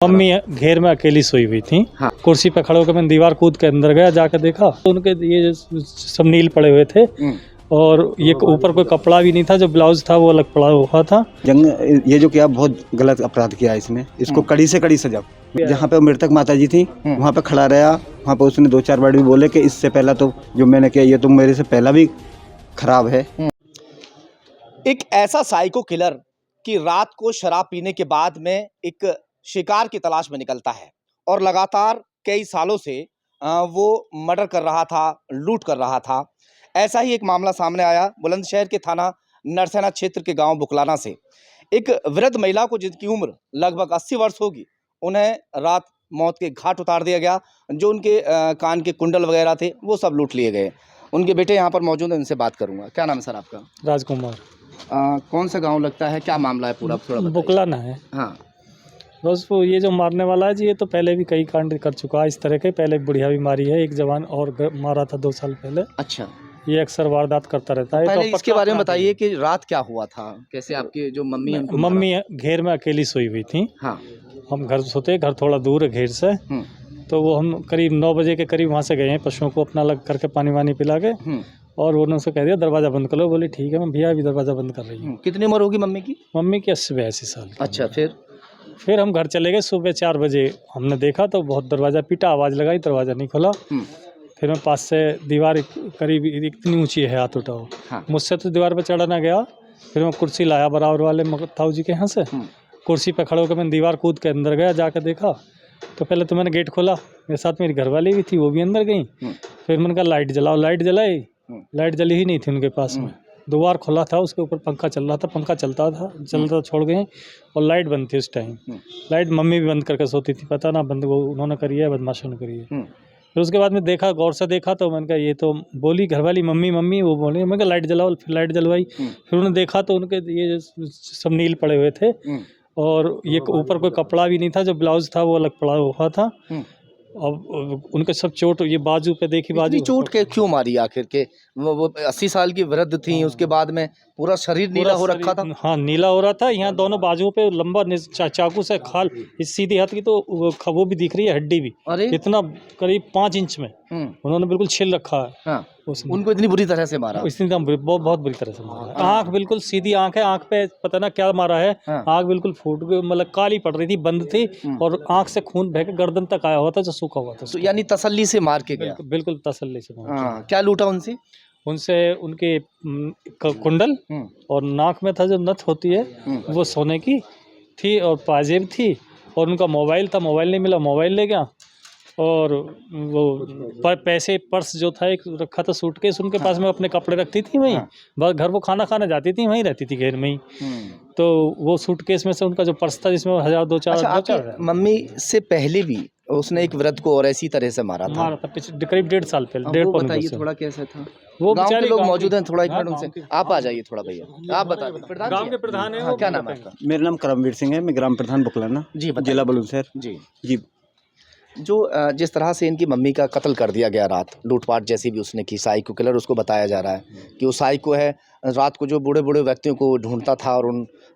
Mummy घेर में अकेली सोई हुई थी। हाँ। कुर्सी पे खड़े होकर मैंने दीवार कूद के अंदर गया, जाकर देखा तो उनके ये सब नील पड़े हुए थे और ये ऊपर कोई कपड़ा भी नहीं था, जो ब्लाउज था वो अलग पड़ा हुआ था। ये जो किया बहुत गलत अपराध किया इसने, इसको कड़ी से कड़ी सजा। जहाँ पे मृतक माता जी थी वहाँ पे खड़ा रहा, वहाँ पे उसने 2-4 बार भी बोले कि इससे पहला तो जो मैंने किया ये तो मेरे से पहला भी खराब है। एक ऐसा साइको किलर कि रात को शराब पीने के बाद में एक शिकार की तलाश में निकलता है और लगातार कई सालों से वो मर्डर कर रहा था, लूट कर रहा था। ऐसा ही एक मामला सामने आया बुलंदशहर के थाना नरसेना क्षेत्र के गांव बुकलाना से। एक वृद्ध महिला को, जिनकी उम्र लगभग 80 वर्ष होगी, उन्हें रात मौत के घाट उतार दिया गया। जो उनके कान के कुंडल वगैरह थे वो सब लूट लिए गए। उनके बेटे यहाँ पर मौजूद हैं, उनसे बात करूँगा। क्या नाम है सर आपका? राजकुमार। कौन सा गाँव लगता है, क्या मामला है पूरा? थोड़ा बुकलाना है। हाँ। बस वो ये जो मारने वाला है जी, ये तो पहले भी कई कांड कर चुका है इस तरह के। पहले बुढ़िया भी मारी है, एक जवान और मारा था 2 साल पहले। अच्छा। ये अक्सर वारदात करता रहता है। पहले तो इसके बारे में बताइए कि रात क्या हुआ था, कैसे आपकी जो मम्मी है उनको मारा? मम्मी घेर में अकेली सोई हुई थी। हाँ। हम घर सोते, घर थोड़ा दूर है घेर से। तो वो हम करीब 9 बजे के करीब वहाँ से गए हैं, पशुओं को अपना अलग करके पानी वानी पिला के, और उन्होंने उसे कह दिया दरवाज़ा बंद कर लो। बोली ठीक है, मैं भैया अभी दरवाज़ा बंद कर रही हूँ। कितनी उम्र होगी मम्मी की? मम्मी की 80-82 साल की। अच्छा। फिर हम घर चले गए। सुबह 4 बजे हमने देखा तो बहुत दरवाज़ा पीटा, आवाज़ लगाई, दरवाज़ा नहीं खुला। फिर मैं पास से दीवार करीब इतनी ऊंची है, हाथ उठाओ। हाँ। मुझसे तो दीवार पर चढ़ा ना गया। फिर मैं कुर्सी लाया बराबर वाले ताऊ जी के यहाँ से। कुर्सी पे खड़े होकर मैंने दीवार कूद के अंदर गया, जाकर देखा तो पहले तो मैंने गेट खोला, मेरे साथ मेरी घरवाली भी थी, वो भी अंदर गई। फिर मैंने कहा लाइट जलाओ, लाइट जलाई, लाइट जली ही नहीं थी उनके पास में। द्वार खुला था, उसके ऊपर पंखा चल रहा था, पंखा चलता छोड़ गए और लाइट बंद थी उस टाइम। लाइट मम्मी भी बंद करके सोती थी, पता ना बंद वो उन्होंने करी है, बदमाशों ने करी है। फिर उसके बाद में देखा, गौर से देखा तो मैंने कहा ये तो, बोली घरवाली मम्मी मम्मी, वो बोली। मैंने कहा लाइट जलाओ, फिर लाइट जलवाई। फिर उन्होंने देखा तो उनके ये सब नील पड़े हुए थे और ये ऊपर कोई कपड़ा भी नहीं था, जो ब्लाउज था वो अलग पड़ा हुआ था। अब उनके सब चोट, ये बाजू पे देखी, बाजू चोट के क्यों मारी आखिर के? वो 80 साल की वृद्ध थी, उसके बाद में पूरा शरीर नीला हो रखा था। हाँ, नीला हो रहा था। यहाँ दोनों बाजुओं पे लंबा चाकू से खाल, इस सीधी हाथ की तो वो भी दिख रही है, हड्डी भी। इतना करीब 5 इंच में उन्होंने बिल्कुल छिल रखा है। हाँ। उनको इतनी बुरी तरह से मारा? बहुत बुरी तरह से मारा। आँख बिल्कुल सीधी आँख है, आँख पे पता ना क्या मारा है। आँख बिल्कुल फूट गई, मतलब काली पड़ रही थी, बंद थी, और आँख से खून बह के गर्दन तक आया हुआ था, जो सूखा हुआ था। तो यानी तसल्ली से मार के गया? बिल्कुल तसल्ली से मार। हाँ। क्या लूटा उनसे? उनके कुंडल और नाक में था जो नथ होती है वो सोने की थी, और पाजेब थी, और उनका मोबाइल था, मोबाइल नहीं मिला, मोबाइल ले गया। और वो पैसे, पर्स जो था एक रखा था, सूटकेस उनके पास में, अपने कपड़े रखती थी वहीं। बस घर वो खाना खाने जाती थी, वहीं रहती थी घेर में ही। तो वो सूटकेस में से उनका जो पर्स था, जिसमें 1000 2-4 मम्मी से पहले भी उसने एक वृद्ध को और ऐसी तरह से मारा था पिछले करीब 1.5 साल पहले। वो बताइए थोड़ा कैसा था? वो गांव के लोग मौजूद हैं, थोड़ा एक मिनट उनसे आप आ जाइए थोड़ा भैया, आप बता दीजिए। गांव के प्रधान है। क्या नाम है आपका? मेरा नाम करमवीर सिंह है, मैं ग्राम प्रधान बुकलाना जी, जिला बुलंदशहर। जी। जो जिस तरह से इनकी मम्मी का कत्ल कर दिया गया रात, लूटपाट जैसी भी उसने की, साइको किलर उसको बताया जा रहा है कि वो साइको है। रात को जो बूढ़े बूढ़े व्यक्तियों को ढूंढता था और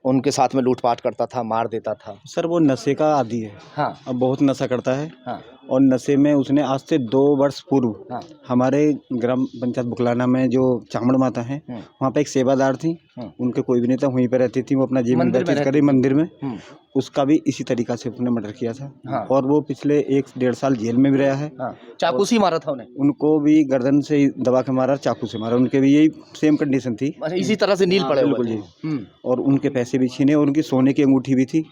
उनके साथ में लूटपाट करता था, मार देता था। सर वो नशे का आदी है। हाँ। अब बहुत नशा करता है। हाँ। और नशे में उसने आज से 2 वर्ष पूर्व हमारे ग्राम पंचायत बुकलाना में जो चामड़ माता है, वहाँ पे एक सेवादार थी, उनके कोई भी नहीं था, वहीं पे रहती थी, वो अपना जीवन व्यतीत करी मंदिर में। उसका भी इसी तरीका से उसने मर्डर किया था। और वो पिछले 1-1.5 साल जेल में भी रहा है। चाकू से मारा था उन्हें? उनको भी गर्दन से दबा के मारा, चाकू से मारा। उनके भी यही सेम कंडीशन थी, इसी तरह से नील पड़े बिल्कुल जी। और उनके पैसे भी छीने, और उनकी सोने की अंगूठी भी थी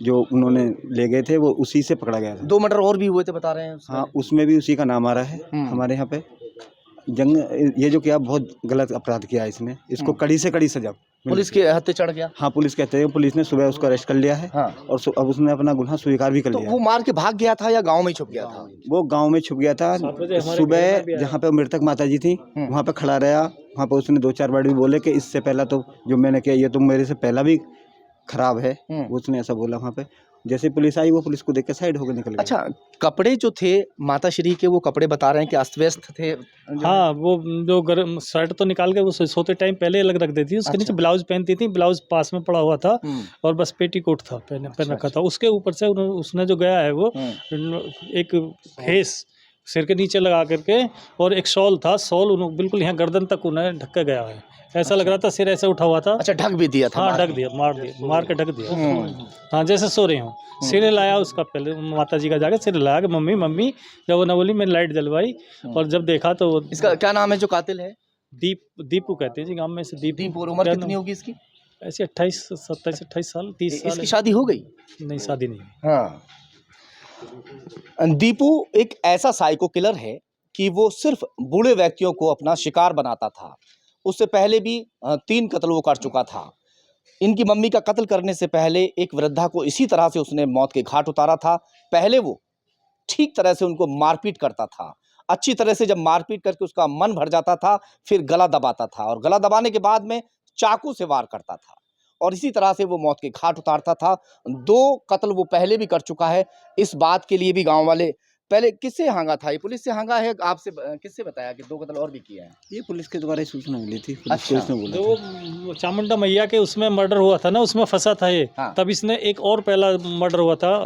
जो उन्होंने ले गए थे, वो उसी से पकड़ा गया था। 2 मर्डर और भी हुए थे बता रहे हैं? हाँ, उसमें भी उसी का नाम आ रहा है हमारे यहाँ पे। ये जो किया बहुत गलत अपराध किया इसने, इसको कड़ी से कड़ी सजा। पुलिस के हत्थे चढ़ गया? हाँ, पुलिस कहते हैं, पुलिस ने सुबह उसको अरेस्ट कर लिया है। और अब उसने अपना गुनाह स्वीकार भी कर लिया। वो मार के भाग गया था या गांव में छुप गया था? वो गांव में छुप गया था। सुबह जहाँ पे मृतक माता जी थी वहाँ पे खड़ा रहा, वहाँ पे उसने 2-4 बार भी बोले कि इससे पहला तो जो मैंने किया ये तो मेरे से पहला भी खराब है, उसने ऐसा बोला वहाँ पे। जैसे पुलिस आई वो पुलिस को देख के साइड होकर निकल गए। अच्छा, कपड़े जो थे माता श्री के, वो कपड़े बता रहे हैं कि अस्त व्यस्त थे। हाँ, वो जो गर्म शर्ट तो निकाल के वो सोते टाइम पहले अलग रख देती थी, उसके नीचे ब्लाउज पहनती थी, ब्लाउज पास में पड़ा हुआ था और बस पेटीकोट था पहन रखा था। उसके ऊपर से उसने जो गया है वो एक खेस सिर के नीचे लगा करके और एक शॉल था, शॉल बिल्कुल यहाँ गर्दन तक उन्हें ढक के गया है। ऐसा लग रहा था सिर ऐसे उठा हुआ था। अच्छा, ढक भी दिया था? हाँ, ढक दिया, मार के ढक दिया। हाँ, जैसे सो रहे हो। सिर लाया उसका, पहले माता जी का जाके सिर लाया कि मम्मी मम्मी, जब वो न बोली मैंने लाइट जलवाई और जब देखा तो वो। इसका क्या नाम है जो कातिल है? दीपू कहते हैं जी, गांव में से दीपू। और उम्र कितनी होगी इसकी? ऐसे 27-28 साल, 30 साल। इसकी शादी हो गई? नहीं, शादी नहीं। हाँ, दीपू एक ऐसा साइको किलर है कि वो सिर्फ बूढ़े व्यक्तियों को अपना शिकार बनाता था। उससे पहले भी 3 कत्ल वो कर चुका था। इनकी मम्मी का कत्ल करने से पहले एक वृद्धा को इसी तरह से उसने मौत के घाट उतारा था। पहले वो ठीक तरह से उनको मारपीट करता था, अच्छी तरह से। जब मारपीट करके उसका मन भर जाता था, फिर गला दबाता था और गला दबाने के बाद में चाकू से वार करता था और इसी तरह से वो मौत के घाट उतारता था। 2 कत्ल वो पहले भी कर चुका है। इस बात के लिए भी गांव वाले, पहले किससे हांगा था? ये पुलिस से हांगा है? आपसे किससे बताया कि 2 कत्ल और भी किए हैं? ये पुलिस के द्वारा सूचना मिली थी। अच्छा। पुलिस ने बोला जो चामुंडा मैया के उसमें मर्डर हुआ था ना, उसमें फंसा था ये। हाँ। तब इसने एक और पहला मर्डर हुआ था,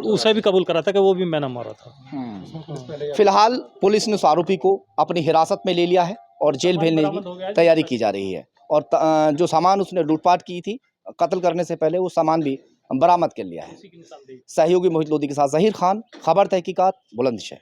उसे भी कबूल करा था कि वो भी मैंने मारा था। फिलहाल पुलिस ने उस आरोपी को अपनी हिरासत में ले लिया है और जेल भेजने की तैयारी की जा रही है। और जो सामान उसने लूटपाट की थी कत्ल करने से पहले, वो सामान भी बरामद कर लिया है। सहयोगी मोहित लोधी के साथ जहीर खान, खबर तहकीकात, बुलंदशहर।